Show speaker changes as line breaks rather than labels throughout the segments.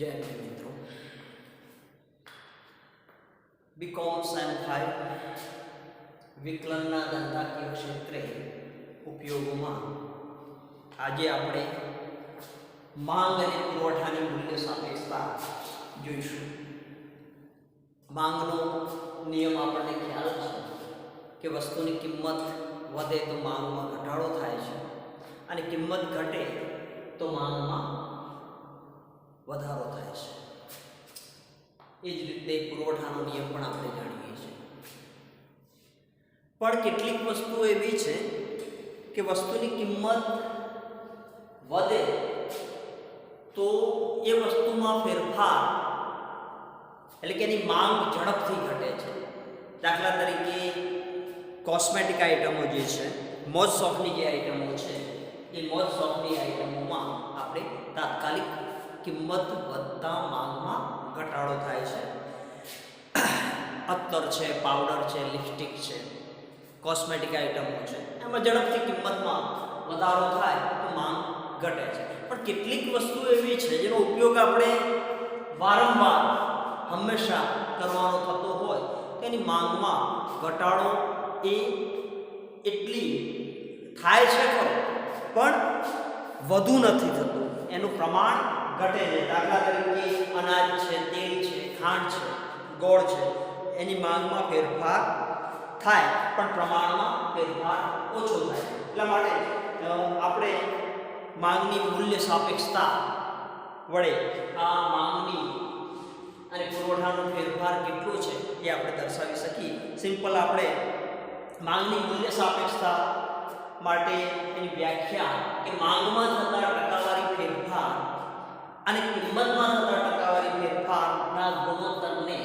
जय मित्रों, BCom same 5 विकलनना दंताकीय क्षेत्रे उपयोगों आज आपणे मांग और पुरवठानी मूल्य सापेक्षता जोईशुं। मांगनो नियम आपणे ख्याल छे कि वस्तुनी किंमत वधे तो मांग में घटाडो थाय छे अने किंमत घटे तो मांग में વધારો થાય છે। એ જ રીતે પુરવઠાનો નિયમ પણ આપણે જાણીએ છીએ। પણ કેટલીક વસ્તુઓ એવી છે કે વસ્તુની કિંમત વધે તો એ વસ્તુમાં ફેરફાર એટલે કે એની માંગ ઝડપથી ઘટે છે। દાખલા તરીકે કોસ્મેટિક આઇટમો જે છે, મોજ શોખની જે આઇટમો છે, એ મોજ શોખની આઇટમોમાં આપણે તાત્કાલિક किंमत વધતા માંગમાં ઘટાડો થાય છે। અત્તર છે, પાવડર છે, લિપસ્ટિક છે, કોસ્મેટિક આઇટમો છે, એમાં ઝડપથી કિંમતમાં વધારો થાય તો માંગ ઘટે છે। પણ કેટલીક વસ્તુ એવી છે જેનો ઉપયોગ આપણે વારંવાર હંમેશા કરવાનો થતો હોય તો એની માંગમાં ઘટાડો એ એટલી થાય છે ખરો પણ વધુ નથી થતું, એનું પ્રમાણ घटे है। दाखला तरीके अनाज है, तेल है, खांड है, गोड़ है, एनी मांग में फेरफार थाय पण प्रमाण में फेरफार ओछो थाय। એટલા માટે આપણે માંગની મૂલ્ય સાપેક્ષતા વડે આ માંગની અને પુરવઠાનો ફેરફાર કેટલો છે એ આપણે દર્શાવી શકીએ। સિમ્પલ આપણે માંગની મૂલ્ય સાપેક્ષતા માટે એની વ્યાખ્યા કે માંગમાં થતા ટકાવારી ફેરફાર અને કિંમતમાં થતા ટકાવારી ફેરફારના ગુણોત્તરને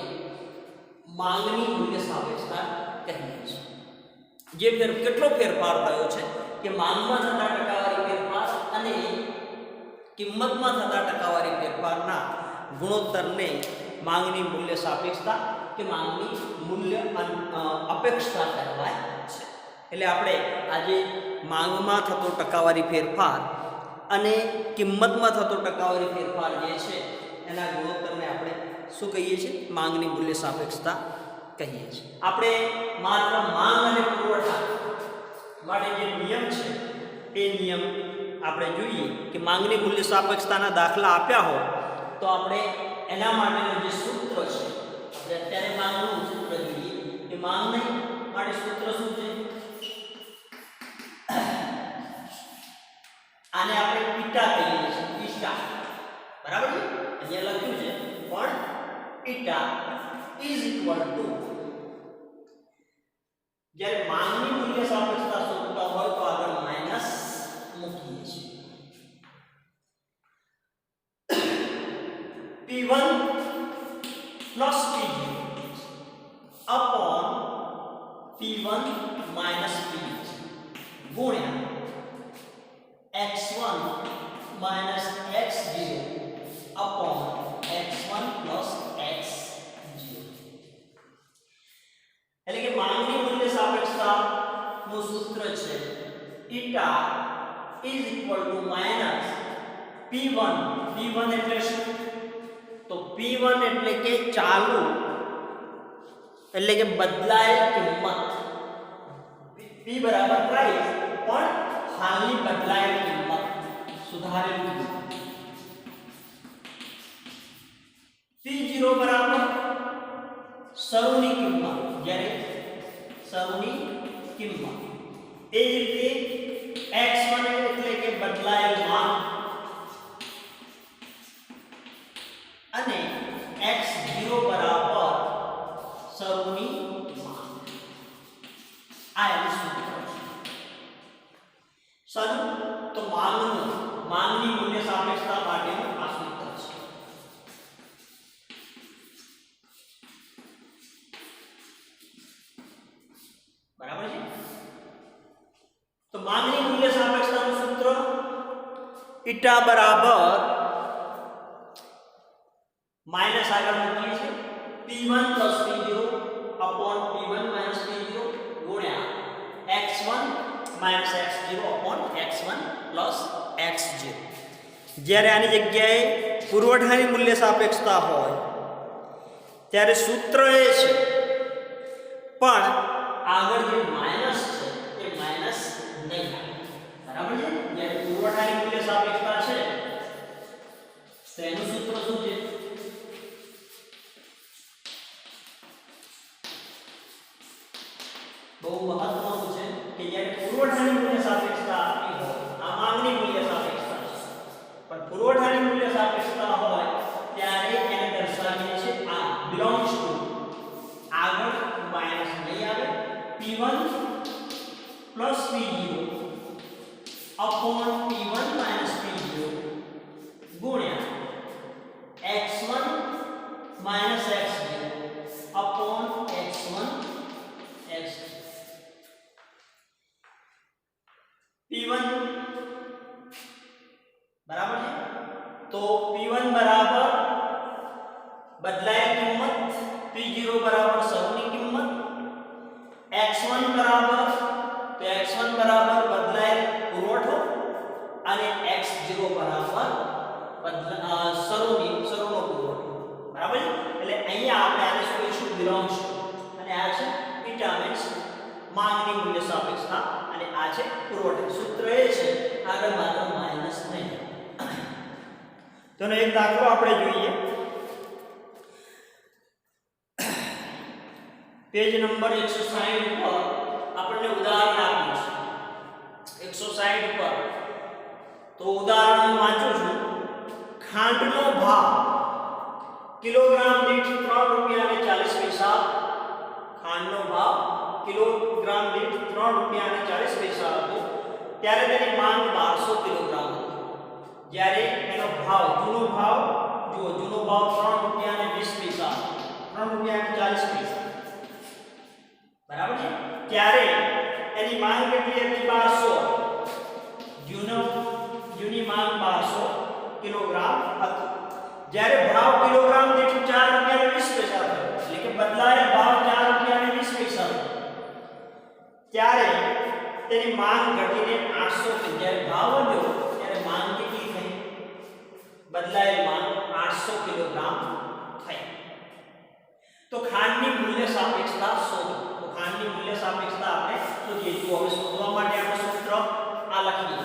માંગની મૂલ્ય સાપેક્ષતા કહીએ છીએ। જે કેટલો ફેરફાર થયો છે કે માંગમાં થતા ટકાવારી ફેરફાર અને કિંમતમાં થતા ટકાવારી ફેરફારના ગુણોત્તરને માંગની મૂલ્ય સાપેક્ષતા કે માંગની મૂલ્ય અપેક્ષતા કહેવાય છે। એટલે આપણે આજે માંગમાં થતો ટકાવારી ફેરફાર અને કિંમતમાં થતો ટકાવારી ફેરફાર જે છે એના ગુણોત્તરને આપણે શું કહીએ છીએ? માંગની મૂલ્ય સાપેક્ષતા કહીએ છીએ। આપણે માત્ર માંગ અને પુરવઠા માટે જે નિયમ છે એ નિયમ આપણે જોઈએ કે માંગની મૂલ્ય સાપેક્ષતાના દાખલા આપ્યા હોય તો આપણે એના માટેનું જે સૂત્ર છે, આપણે અત્યારે માંગનું સૂત્ર જોઈએ કે માંગની માટે સૂત્ર શું છે? આને આપણે ઈટા કહીએ છીએ, ઈટા, બરાબર છે? અહીંયા લખ્યું છે પણ ઈટા ઇઝ ઇક્વલ ટુ, જ્યારે માંગની મૂલ્ય સાપેક્ષતા શોધતા હોય તો આગળ માઈનસ મૂકીએ છીએ। P1 plus P0 upon P1 minus P0 गुण્યા x1 minus x0 upon x1 plus x0। એટલે કે માંગની મૂલ્ય સાપેક્ષતાનું સૂત્ર છે eta is equal to minus P1 એટલે શું? તો P1 એટલે કે ચાલુ એટલે કે બદલાયેલ કિંમત, P બરાબર પ્રાઇસ પણ हालनी बदलाયેલ કિંમત, સુધારેલ કિંમત। P0 બરાબર શરૂની કિંમત, જ્યારે શરૂની કિંમત। એ જ રીતે x1 એટલે કે બદલાયેલ માંગ અને x0 બરાબર શરૂની માંગ। આ એનું સૂત્ર છે। સર તો માંગની મૂલ્ય સાપેક્ષતા માટેનું આ સૂત્ર છે। બરાબર છે? તો માંગની મૂલ્ય સાપેક્ષતાનું સૂત્ર ઈટા બરાબર માઈનસ આગળ મૂકીએ છીએ P1 plus P0 upon P1 minus P0 ગુણ્યા x1 minus x0 upon x1 plus x0। જ્યારે આની જગ્યાએ પુરવઠાની મૂલ્ય સાપેક્ષતા હોય ત્યારે સૂત્ર એ છે, પણ આગળ જે માઇનસ છે એ માઇનસ નહીં આવે. બરાબર છે? જ્યારે પુરવઠાની મૂલ્ય સાપેક્ષતા છે તો એનું સૂત્ર શું છે? બહુ મહત્વનું છે કે જ્યારે પુરવઠાની મૂલ્ય સાપેક્ષતા આપી હોય, આ માંગની મૂલ્ય સાપેક્ષતા છે, પણ પુરવઠાની મૂલ્ય સાપેક્ષતા હોય ત્યારે એને દર્શાવીએ છીએ આ બિલોંગ્સ ટુ, આગળ માઈનસ નહીં આવે, P1 plus P0 upon P1 minus P0 ગુણ્યા x1 minus x0 upon x1 x0. P1 બરાબર છે, તો P1 બરાબર બદલાયેલ કિંમત, P0 બરાબર શરૂની કિંમત, x1 બરાબર તો x1 બરાબર બદલાયેલ પુરવઠો અને x0 બરાબર શરૂનો પુરવઠો. બરાબર છે? એટલે અહીંયા આપણે આને શું કહીશું? Belongs to. અને આ છે વિટામિન્સ માંગની મૂલ્ય સાપેક્ષતા અને આ છે પુરવઠા. સૂત્ર એ છે, આગળ માત્ર માઈનસ નહીં. તેનો એક દાખલો આપણે જોઈએ. પેજ નંબર 160 ઉપર આપણને ઉદાહરણ આપ્યું છે. 160 ઉપર તો ઉદાહરણ વાંચું છું. ખાંડનો ભાવ કિલોગ્રામ દીઠ 3 રૂપિયા અને 40 પૈસા. ખાંડનો ભાવ કિલોગ્રામ દીઠ 3 રૂપિયા અને 40 પૈસા હતો ત્યારે તેની માંગ 1200 કિલોગ્રામ હતી. જ્યારે એનો ભાવ જૂનો ભાવ જુઓ, જૂનો ભાવ 3 રૂપિયા અને 20 પૈસા, 3 રૂપિયા અને 40 પૈસા. બરાબર છે? ત્યારે એની માંગ કેટલી હતી? 1200. જૂની માંગ 1200 કિલોગ્રામ હતી. જ્યારે ભાવ કિલોગ્રામ દીઠ 4 રૂપિયા અને 20 પૈસા થયો, એટલે કે બદલાયેલ ભાવ 4 રૂપિયા અને 20 પૈસા થયો, ત્યારે તેની માંગ ઘટીને 800 થઈ. જ્યારે ભાવ વધ્યો ત્યારે માંગ કેટલી થઈ? બદલાયેલ માંગ 800 કિલોગ્રામ થઈ. તો ખાંડની મૂલ્ય સાપેક્ષતા શોધો. તો ખાંડની મૂલ્ય સાપેક્ષતા આપણે શોધીએ. તો હવે શોધવા માટે આપણે સૂત્ર આ લખીએ.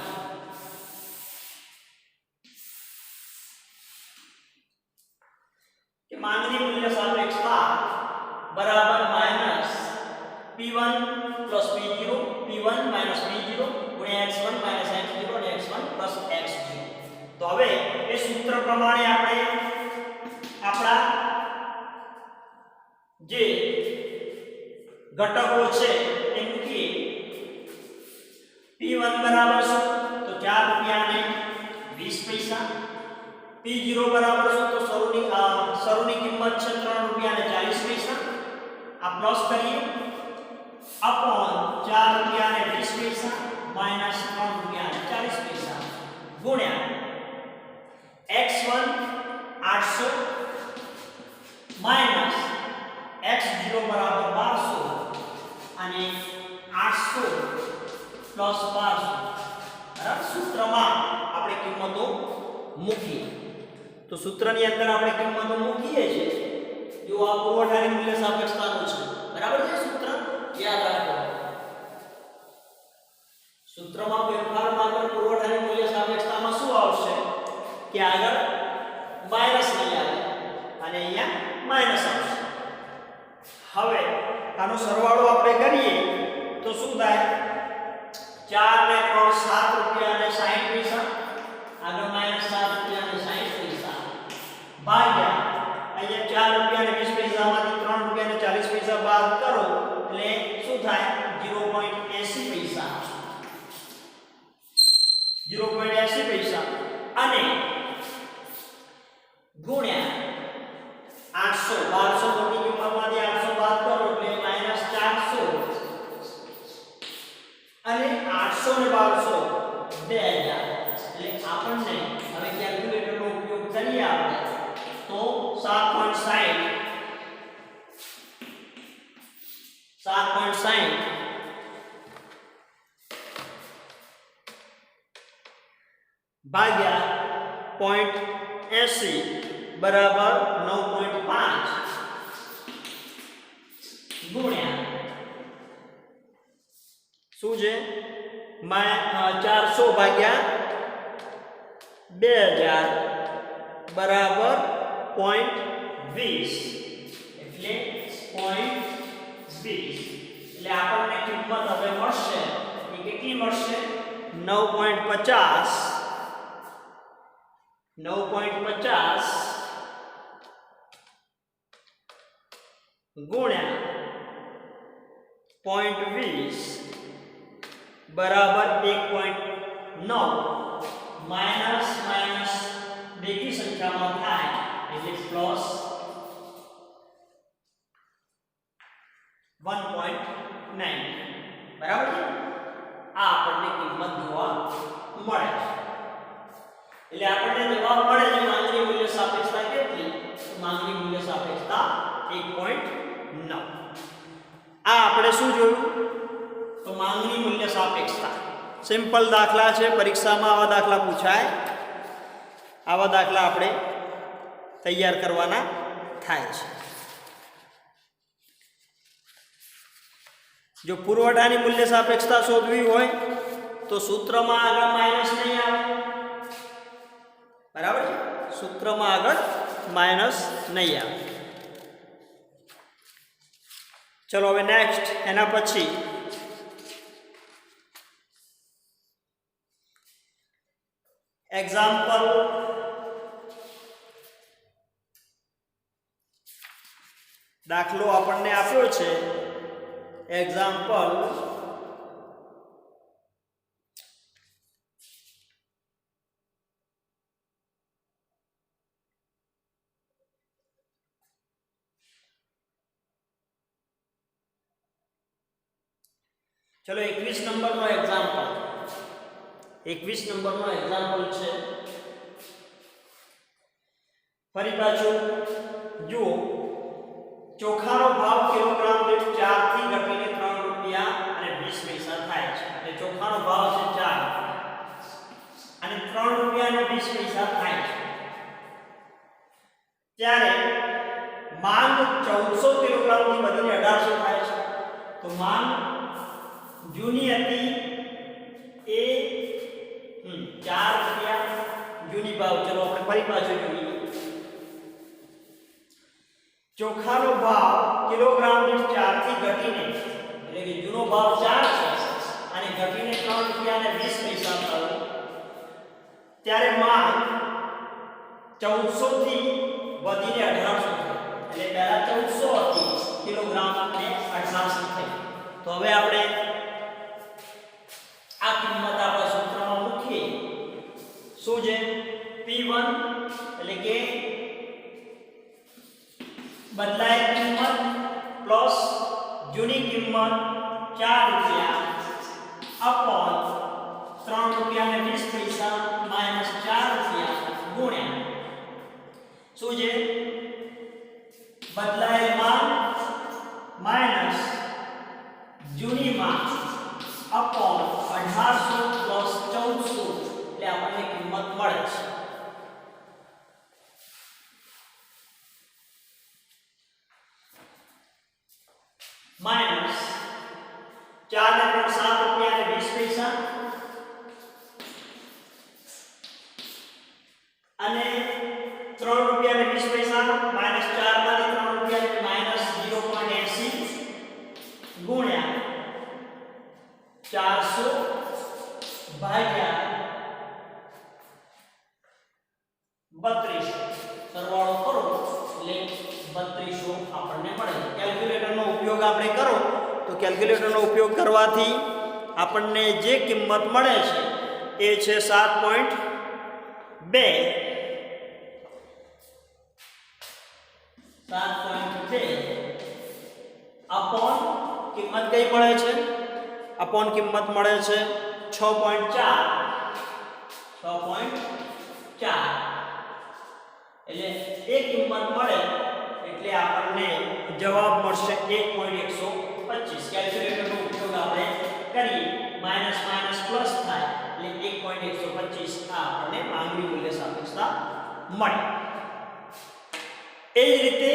કે માંગની મૂલ્ય સાપેક્ષતા બરાબર minus P1 plus P0, P1 minus P0 ગુણ્યા x1 માઈનસ x0 અને x1 પ્લસ x0. તો હવે એ સૂત્ર પ્રમાણે આપણે આપણા જે ઘટકો છે એ મૂકીએ. P1 બરાબર શું? તો 4 રૂપિયા અને 20 પૈસા. P0 બરાબર શું? તો શરૂની કિંમત છે 3 રૂપિયા અને 40 પૈસા. આ પ્લસ કરીએ અપોન 4 રૂપિયા અને 20 પૈસા માઈનસ 3 રૂપિયા અને 40 પૈસા ગુણ્યા x1 800 માઈનસ x0 બરાબર 1200 અને 800 પ્લસ 1200. બરાબર? સૂત્રમાં આપણે કિંમતો મૂકીએ. તો સૂત્રની અંદર આપણે કિંમતો મૂકીએ છીએ. જો આ પુરવઠાની મૂલ્ય સાપેક્ષતાનું છે. બરાબર છે? સૂત્ર યાદ રાખો. સૂત્રમાં ફેરફાર માત્ર પુરવઠાની મૂલ્ય સાપેક્ષતામાં શું આવશે કે આગળ માઈનસ નહીં આવે અને અહીંયા માઈનસ આવશે. હવે આનો સરવાળો આપણે કરીએ તો શું થાય? 4 ને 3 7 રૂપિયા અને 60 પૈસા, આગળ માઈનસ 7 રૂપિયા અને 60 પૈસા ભાગ્યા અહીંયા 4 રૂપિયા અને 20 પૈસામાંથી 3 રૂપિયા અને 40 પૈસા બાદ કરો એટલે શું થાય? 0.80 પૈસા. 0.80 પૈસા અને ગુણ્યા 800. 1200 ની કિંમતમાંથી 800 બાદ કરો એટલે માઈનસ 400 અને 800 ને 1200 2000. એટલે આપણને હવે કેલ્ક્યુલેટરનો ઉપયોગ કરીએ આપણે તો 7.60 ભાગ્યા 0.80 બરાબર 9.5 ગુણ્યા શું છે 400 ભાગ્યા 2000 બરાબર 0.20 એટલે 0.20 એટલે આપણને કિંમત હવે મળશે એ કેટલી મળશે 9.50 ગુણ્યા 0.20 બરાબર 1.9 માઇનસ માઇનસ બેકી સંખ્યામાં થાય એટલે પ્લસ 1.9 બરાબર છે આ આપણને કિંમત જોવા મળે છે એટલે આપણને જવાબ મળે છે માંગની મૂલ્ય સાપેક્ષતા કેટલી તો માંગની મૂલ્ય સાપેક્ષતા 1.9 આ આપણે શું જોયું તો માંગની મૂલ્ય સાપેક્ષતા સિમ્પલ દાખલા છે પરીક્ષામાં આવા દાખલા પૂછાય આવા દાખલા આપણે તૈયાર કરવાના થાય છે જો પુરવઠાની મૂલ્ય સાપેક્ષતા શોધવી હોય તો સૂત્રમાં આગળ માઈનસ નહીં આવે બરાબર છે સૂત્રમાં આગળ માઈનસ નહીં આવે ચલો હવે નેક્સ્ટ એના પછી એક્ઝામ્પલ દાખલો આપણને આપ્યો છે એક્ઝામ્પલ ચલો 21 નંબરનો એક્ઝામ્પલ 21 નંબરનો એક્ઝામ્પલ છે ફરી પાછું જુઓ ચોખાનો ભાવ કિલોગ્રામ દીઠ 4 થી ઘટીને 3 રૂપિયા અને 20 પૈસા થાય છે એટલે ચોખાનો ભાવ છે 4 અને 3 રૂપિયા અને 20 પૈસા થાય છે ત્યારે માંગ 1400 કિલોગ્રામ થી વધીને 1800 થાય છે તો માંગ જૂની હતી એ 4 રૂપિયા જૂની ભાવ ચલો આપણે ફરી પાછું જોઈએ ચોખાનો ભાવ કિલોગ્રામ દીઠ 4 થી ઘટીને એટલે કે જૂનો ભાવ 4 છે અને ઘટીને 3 રૂપિયા અને 20 પૈસા થયો ત્યારે માંગ 1400 થી વધીને 1800 થઈ એટલે પહેલા 1400 હતી કિલોગ્રામ અને 1800 થઈ તો હવે આપણે આ કિંમત આપણા સૂત્રમાં મૂકીએ શું છે P1 એટલે કે બદલાયેલ કિંમત પ્લસ જૂની કિંમત 4 રૂપિયા અપોન 3 રૂપિયા અને 20 પૈસા માઈનસ 4 રૂપિયા ગુણ્યા શું છે બદલાયેલ માંગ માઈનસ જૂની માંગ અપોન 1800 પ્લસ 1400 એટલે આપણને કિંમત મળે છે માઈનસ 4 ને 3 7 રૂપિયા અને 20 પૈસા અને 3 રૂપિયા અને 20 પૈસા માઈનસ 4 માંથી 3 રૂપિયા એટલે માઈનસ 0.80 ગુણ્યા 400 ભાગ્યા 32 સરવાળો કરો એટલે 3200 આપણને મળે કેલ્ક્યુલેટરનો ઉપયોગ આપણે કરો તો કેલ્ક્યુલેટરનો ઉપયોગ કરવાથી આપણને જે કિંમત મળે છે એ છે 7.2 અપોન કિંમત કઈ મળે છે અપોન કિંમત મળે છે 6.4 એટલે એ કિંમત મળે એટલે આપણને જવાબ મળશે 1.125 કેલ્ક્યુલેટરનો ઉપયોગ આપણે કરીએ માઈનસ માઈનસ પ્લસ થાય એટલે 1.125 આ આપણને માંગની મૂલ્ય સાપેક્ષતા સાપેક્ષતા મળે. એ જ રીતે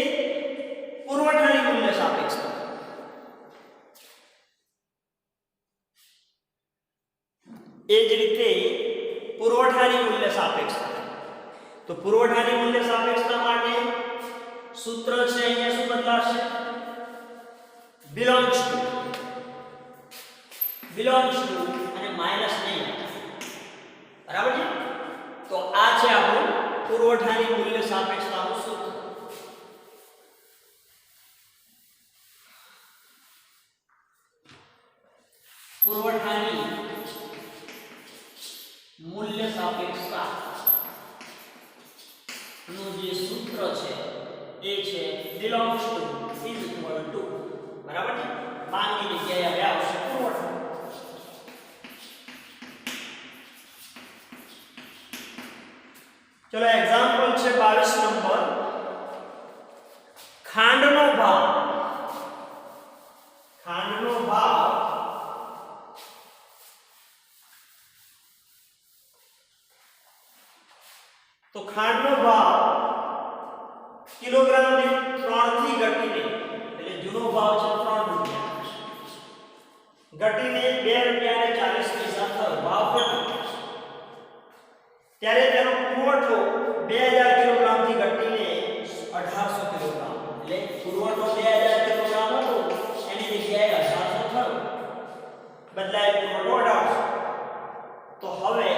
પુરવઠાની મૂલ્ય સાપેક્ષતા. એ જ રીતે પુરવઠાની મૂલ્ય સાપેક્ષતા. તો પુરવઠાની મૂલ્ય સાપેક્ષતા માટે સૂત્ર છે, અહીંયા શું બદલાશે? belongs to અને માઈનસ નહીં, બરાબર છે? તો આ છે આપણું પુરવઠાની મૂલ્ય સાપેક્ષતાનું સૂત્ર. પુરવઠાની મૂલ્ય સાપેક્ષતા નું જે સૂત્ર છે એ છે belongs to is equal to, બરાબર છે? માંગની જગ્યાએ હવે આવશે પુરવઠો. ચલો એક્ઝામ્પલ છે 22 નંબર. ખાંડનો ભાવ. ખાંડનો ભાવ તો ખાંડનો ભાવ કિલોગ્રામ દીઠ 3 થી ઘટીને, એટલે જૂનો ભાવ છે 3 રૂપિયા, ઘટીને 2 રૂપિયા અને 40 પૈસા થયો. ભાવ ઘટ્યો ત્યારે તેનો પુરવઠો 2000 કિલોગ્રામ થી ઘટીને 1800 કિલોગ્રામ, એટલે પુરવઠો 2000 કિલોગ્રામ હતો એની જગ્યાએ 1800 થયો, બદલાય પુરવઠો 1800. તો હવે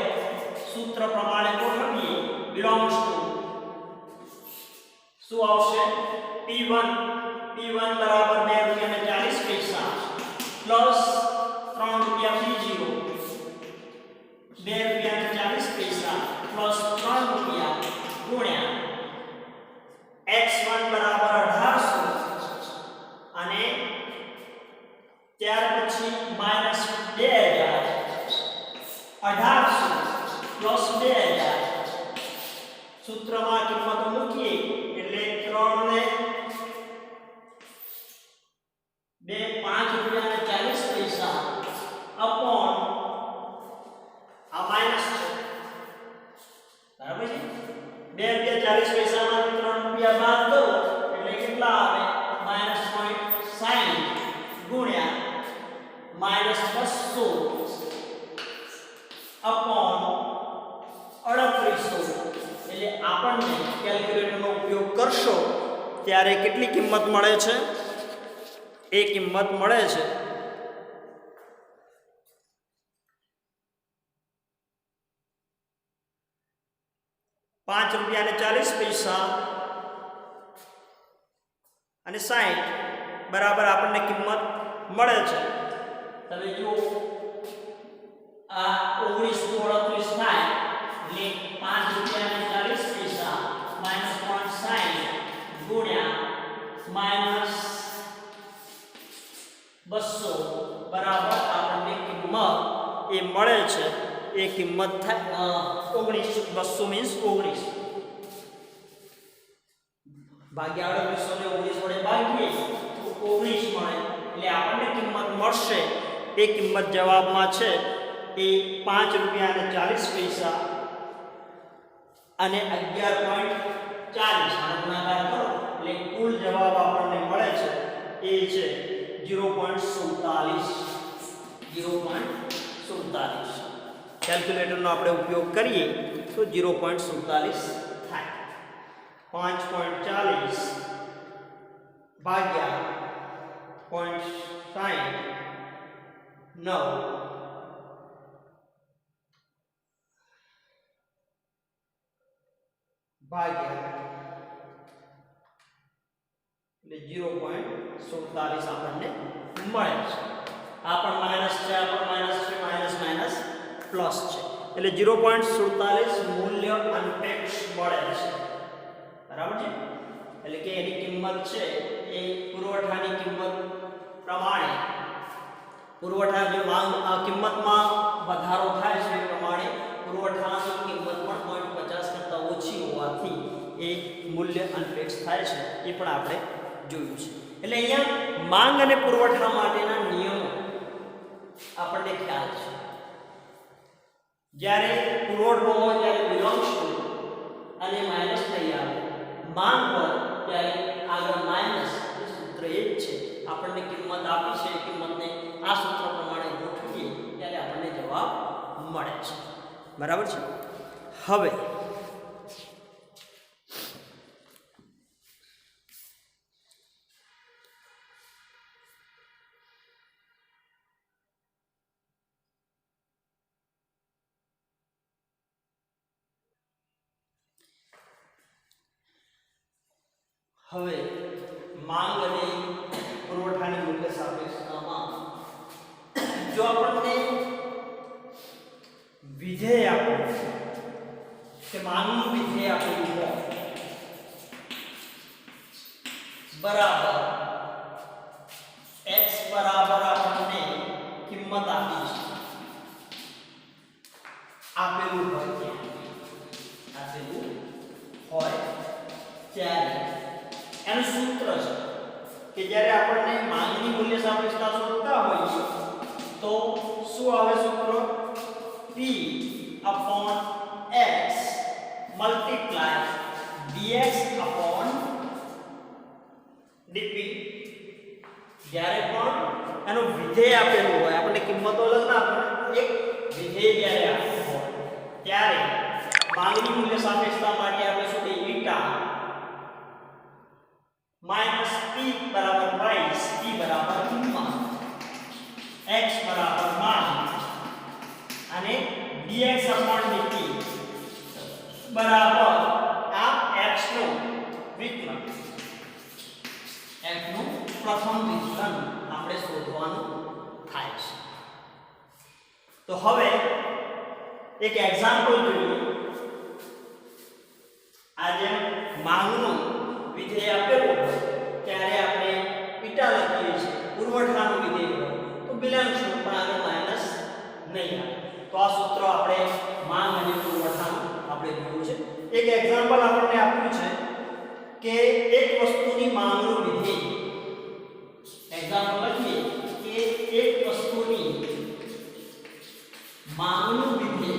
સૂત્ર પ્રમાણે ગોઠવીએ. belongs to શું આવશે? P1 બરાબર 2 રૂપિયા અને 40 પૈસા પ્લસ 3 રૂપિયા P0, 2 રૂપિયા અને 40 પૈસા પ્લસ 3 રૂપિયા ગુણ્યા x1 બરાબર 1800 અને ત્યાર પછી માઈનસ 2000, 1800 પ્લસ 2000. સૂત્રમાં કિંમતો મૂકીએ એટલે 3 ને 2 5 રૂપિયા અને 40 પૈસા અપોન આ માઈનસ છે, બરાબર છે? 2 રૂપિયા 40 પૈસામાંથી 3 રૂપિયા બાદ કરો એટલે કેટલા આવે? -0.60 ગુણ્યા -200 અપોન 3800. એટલે આપણને કેલ્ક્યુલેટરનો ઉપયોગ કરશો ત્યારે કેટલી કિંમત મળે છે? એ કિંમત મળે છે 5 રૂપિયા અને 40 પૈસા અને 60 બરાબર આપણને કિંમત મળે છે. તમે જુઓ આ 1938 થાય એટલે 5 રૂપિયા અને 40 પૈસા -0.60 ગુણ્યા -200 બરાબર આપણને કિંમત એ મળે છે. એ કિંમત થાય 19. 200 મીન્સ 19 ભાગ્યા 3819 વડે ભાગીએ તો 19 મળે. એટલે આપણને કિંમત મળશે. એ કિંમત જવાબમાં છે એ 5 રૂપિયા અને 40 પૈસા અને 11.40 ગુણાકાર કરો એટલે કુલ જવાબ આપણને મળે છે એ છે 0.47. કેલ્ક્યુલેટરનો આપણે ઉપયોગ કરીએ તો 0.47 થાય. 5.40 ભાગ્યા 0.69 ભાગ્યા એટલે 0.47 આપણને મળે છે. આ પણ માઈનસ છે, આ પણ માઈનસ છે, માઈનસ પ્લસ છે એટલે 0.47 મૂલ્ય અનપેક્ષ મળે છે. બરાબર છે? એટલે કે એની કિંમત છે એ પુરવઠાની કિંમત પ્રમાણે પુરવઠા જે માંગ કિંમતમાં વધારો થાય છે એ પ્રમાણે પુરવઠાની કિંમત પણ 0.50 કરતાં ઓછી હોવાથી એ મૂલ્ય અનપેક્ષ થાય છે. એ પણ આપણે જોયું છે. એટલે અહીંયા માંગ અને પુરવઠા માટેના નિયમો આપણને ખ્યાલ છે. જ્યારે પુરવઠો હોય ત્યારે belongs to અને માઈનસ થઈ આવે માંગ પર ત્યારે આગળ માઈનસ એ સૂત્ર એ જ છે. આપણને કિંમત આપી છે, કિંમતને આ સૂત્ર પ્રમાણે ગોઠવીએ ત્યારે આપણને જવાબ મળે છે. બરાબર છે. હવે માંગ અને પુરવઠાની મૂલ્ય સાપેક્ષતામાં જો આપણને વિધેય આપેલું કે માંગનું વિધેય આપેલું હોય બરાબર x બરાબર આપણને કિંમત આપી છે આપેલું હોય ત્યારે એનું સૂત્ર છે કે જ્યારે આપણને માંગની મૂલ્ય સાપેક્ષતા શોધતા હોઈએ તો શું આવે સૂત્ર p upon x multiply dx upon dp. જ્યારે પણ એનો વિધેય આપેલું હોય, આપણને કિંમતો અલગ ના આપે, એક વિધેય જ્યારે આપેલું હોય ત્યારે માંગની મૂલ્ય સાપેક્ષતા માટે આપણે શું કહીએ બીટા माइनस p बराबर प्राइस, p बराबर किंमत, x बराबर માંગ અને dx upon dt બરાબર આ x નું વિકલન, x નું પ્રથમ વિકલન આપણે શોધવાનું થાય છે. તો હવે એક એક્ઝામ્પલ જોઈએ. આજે માંગનું વિધેય આપેલું હોય ત્યારે આપણે બીટા લખીએ છીએ, પુરવઠાનું વિધેય હોય તો બિલાંશ પણ આગળ માઈનસ નહીં આવે. તો આ સૂત્ર આપણે માંગ અને પુરવઠાનું આપણે જોયું છે. એક એક્ઝામ્પલ આપણને આપ્યું છે કે એક વસ્તુની માંગનું વિધેય, એક્ઝામ્પલ લખીએ કે એક વસ્તુની માંગનું વિધેય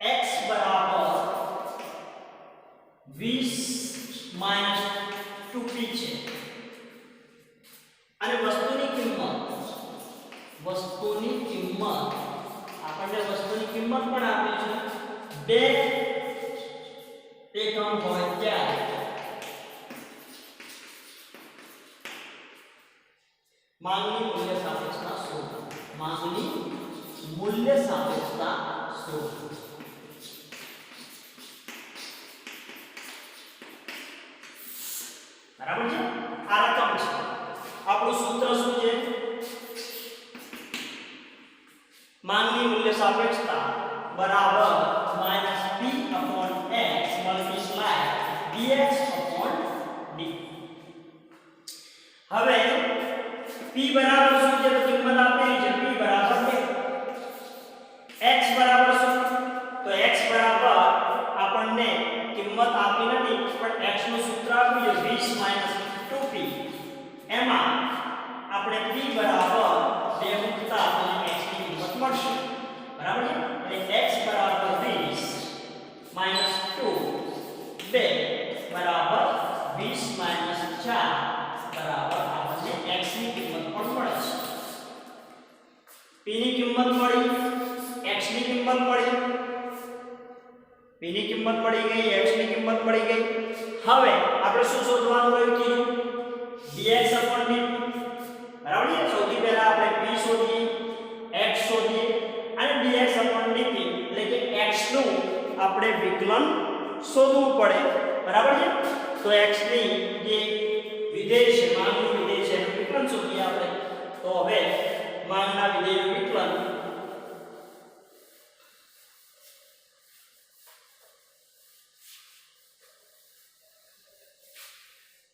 x બરાબર 20 માઈનસ 2p છે અને વસ્તુની કિંમત આપણને વસ્તુની કિંમત પણ આપી છે 2 એકમ હોય ત્યારે માંગની મૂલ્ય સાપેક્ષતા શોધો. માંગની મૂલ્ય સાપેક્ષતા શોધો. બરાબર છે. આ રકમ છે. આપણું સૂત્ર શું છે? માંગની મૂલ્ય સાપેક્ષતા બરાબર -p upon x multiply dx upon dt. હવે p બરાબર શું છે? તો કિંમત આપેલી છે p બરાબર 2. x બરાબર શું? તો x બરાબર આપણને કિંમત આપી નથી પણ x નું સૂત્ર આપ્યું છે 20 2p. એમાં આપણે p બરાબર 2 મૂકતા આપણને x ની કિંમત મળશે. બરાબર છે. એટલે x બરાબર 20 2 2 બરાબર 20 4 બરાબર આપણને x ની કિંમત પણ મળે છે. p ની કિંમત મળી, x ની કિંમત મળી, p ની કિંમત મળી ગઈ, x ની કિંમત મળી ગઈ. હવે આપણે શું શોધવાનું રહ્યું કીધું? dx upon dt. બરાબર છે. સૌથી પહેલા આપણે p શોધીએ, x શોધીએ અને dx upon dt એટલે કે x નું આપણે વિકલન શોધવું પડે. બરાબર છે. તો x ની જે વિધેય છે, માંગનું વિધેય છે એનું વિકલન શોધીએ આપણે. તો હવે માંગના વિધેયનું વિકલન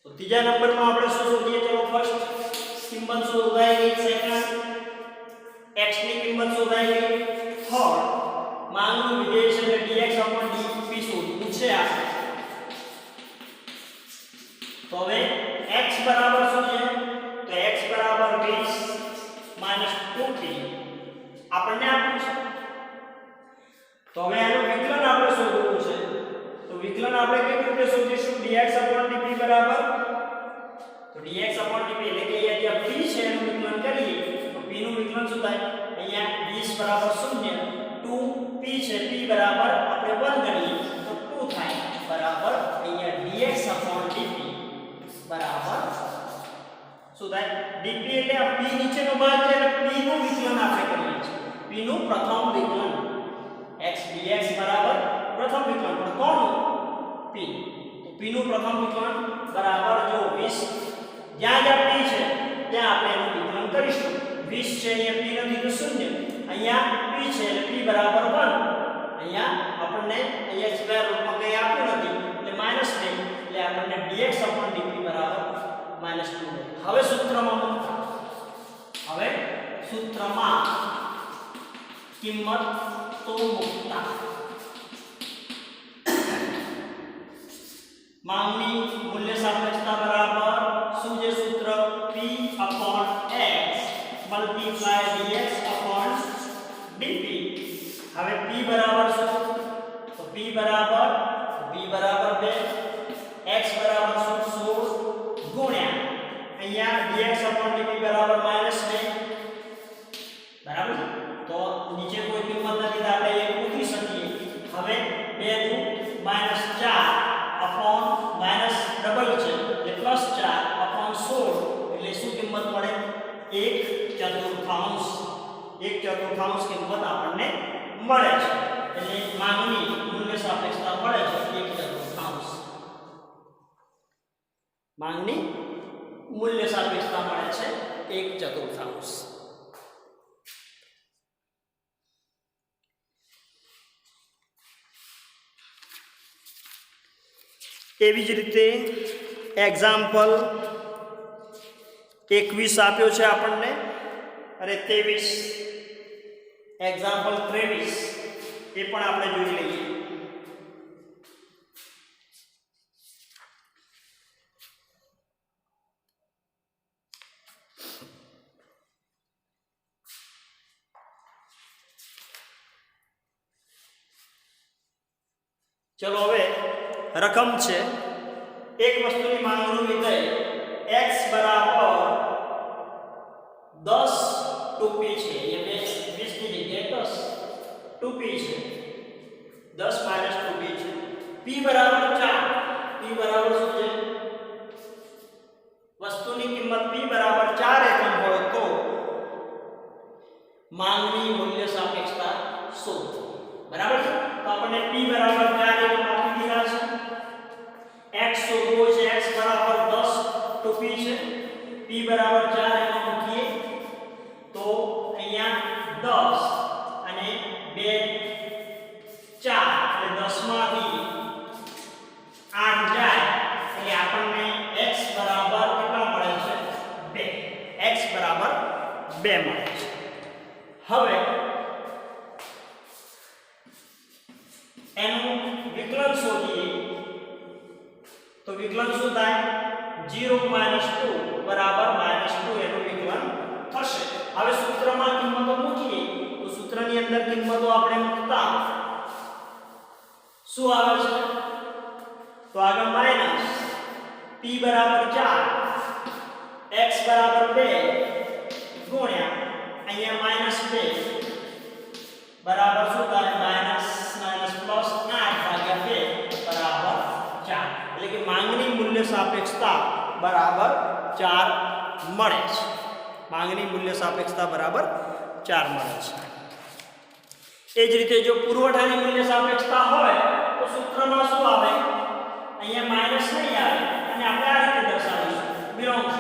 તો ત્રીજા નંબરમાં આપણે શું શોધીએ? ચલો ફર્સ્ટ કિંમત શોધાઈ ગઈ, સેકન્ડ x ની કિંમત શોધાઈ ગઈ, થર્ડ માંગનું વિધેય છે એટલે dx upon dp શોધવું છે આ. તો હવે x બરાબર શું છે? તો x બરાબર 20 2p આપણને આપ્યું છે.
તો હવે આનું વિકલન આપણે શોધવું છે. તો વિકલન આપણે કેવી રીતે શોધીશું? dx/dp બરાબર, તો dx/dp એટલે કે અહીંયા p છે એનું વિકલન કરીએ તો p નું વિકલન શું થાય? અહીંયા 20 બરાબર 0, 2p છે, p બરાબર આપણે 1 ગણીએ તો 2 થાય બરાબર અહીંયા dx/dp બરાબર શું થાય? dp એટલે આ p નીચેનો ભાગ છે એટલે p નું વિકલન આપણે કરીએ છીએ. p નું પ્રથમ વિકલન x dx બરાબર પ્રથમ વિકલન, પણ કોનું? p. તો p નું પ્રથમ વિકલન બરાબર જો 20, જ્યાં p છે ત્યાં આપણે એનું વિકલન કરીશું. 20 છે અહીંયા p નથી તો 0, અહીંયા p છે એટલે p બરાબર 1, અહીંયા આપણને અહીંયા સ્ક્વેર રૂટમાં કંઈ આપ્યું નથી એટલે -2 એટલે આપણને dx/dp બરાબર -2. હવે સૂત્રમાં મૂકતા, હવે સૂત્રમાં કિંમત તો મૂકતા માંગની મૂલ્ય સાપેક્ષતા બરાબર શું છે સૂત્ર? p/x * dx/dp. હવે p બરાબર શું? તો p બરાબર 2, x બરાબર શું? 16 ગુણ્યા અહીંયા dx/dp બરાબર -2 બરાબર. તો નીચે કોઈ કિંમત નથી તો આપણે એક મૂકી શકીએ. હવે 2 દુ -4 અપોન માઈનસ ડબલ છે એટલે +4 અપોન 16 એટલે શું કિંમત મળે? 1/4. 1/4 કિંમત આપણને મળે છે. એટલે માંગની મૂલ્ય સાપેક્ષતા મળે છે 1/4. માંગની મૂલ્ય સાપેક્ષતા મળે છે 1/4. એવી જ રીતે એક્ઝામ્પલ 21 આપ્યો છે આપણને, અને 23, એક્ઝામ્પલ 23 એ પણ આપણે જોઈ લઈએ. ચલો હવે રકમ છે એક વસ્તુની માંગનું વિધેય x બરાબર 10 2p છે. એ 20 ની જગ્યાએ 10 2p છે, 10 - 2p છે. p બરાબર 4. p બરાબર શું છે? વસ્તુની કિંમત p બરાબર 4 એકમ હોય તો માંગની મૂલ્ય સાપેક્ષતા શોધો. બરાબર છે. તો આપણને p બરાબર 4 એકમ આપી દીધા છે. x શોધવો છે, x બરાબર 10 2p છે. p બરાબર 4 એકમ મૂકીએ તો અહીંયા 10 અને 2 4 એટલે 10 માંથી 8 જાય એટલે આપણને x બરાબર કેટલા મળે છે? 2. x બરાબર 2 મળે છે. હવે એનું વિકલન શોધીએ તો વિકલન શું થાય? 0 - 2 બરાબર -2 એનું વિકલન થશે. હવે સૂત્રમાં કિંમતો મૂકીએ તો સૂત્રની અંદર કિંમતો આપણે મૂકતા શું આવે છે? તો આગળ માઈનસ p બરાબર 4 x બરાબર 2 ગુણ્યા અહીંયા -2 બરાબર શું થાય? -8 ભાગ્યા 2 બરાબર 4. એટલે કે માંગની મૂલ્ય સાપેક્ષતા બરાબર 4 મળે છે. માંગની મૂલ્ય સાપેક્ષતા બરાબર 4 મળે છે. એ જ રીતે જો પુરવઠાની મૂલ્ય સાપેક્ષતા હોય તો સૂત્રમાં શું આવે? અહીંયા માઈનસ નહીં આવે અને આપણે આ રીતે દર્શાવીશું બિલોંગ્સ.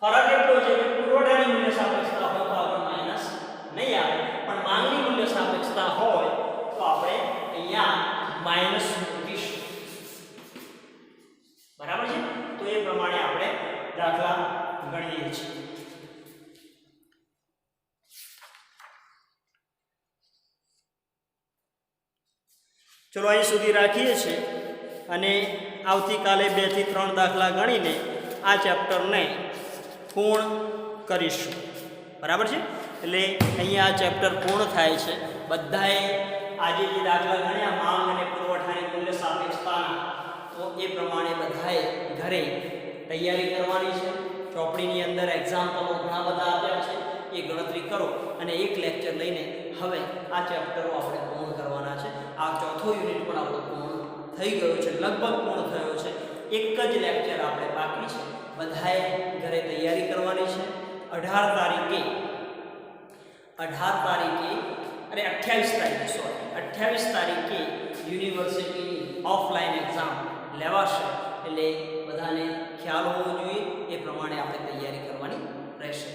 ફરક એટલો છે કે પુરવઠાની મૂલ્ય સાપેક્ષતા હોય તો આપણે માઈનસ નહીં આવે, પણ માંગની મૂલ્ય સાપેક્ષતા હોય તો આપણે અહીંયા માઈનસ મૂકીશું. બરાબર છે. તો એ પ્રમાણે આપણે દાખલા ગણીએ છીએ. ચલો અહીં સુધી રાખીએ છીએ અને આવતીકાલે 2 થી 3 દાખલા ગણીને આ ચેપ્ટરને પૂર્ણ કરીશું. બરાબર છે.
એટલે અહીંયા આ ચેપ્ટર પૂર્ણ થાય છે. બધાએ આજે જે દાખલા ગણ્યા માંગ અને પુરવઠાની મૂલ્ય સાપેક્ષતાના, તો એ પ્રમાણે બધાએ ઘરે તૈયારી કરવાની છે. ચોપડીની અંદર એક્ઝામ્પલો ઘણા બધા આપ્યા છે, એ ગણતરી કરો અને એક લેક્ચર લઈને હવે આ ચેપ્ટરો આપણે પૂર્ણ કરવાના છે. આ ચોથો યુનિટ પણ આપણો પૂર્ણ થઈ ગયો છે, લગભગ પૂર્ણ થયો છે. એક જ લેક્ચર આપણે બાકી છે. બધાએ ઘરે તૈયારી કરવાની છે. 28 તારીખે અરે 28 તારીખે યુનિવર્સિટીની ઓફલાઈન એક્ઝામ લેવાશે. એટલે બધાને ખ્યાલ હોવો જોઈએ, એ પ્રમાણે આપણે તૈયારી કરવાની રહેશે.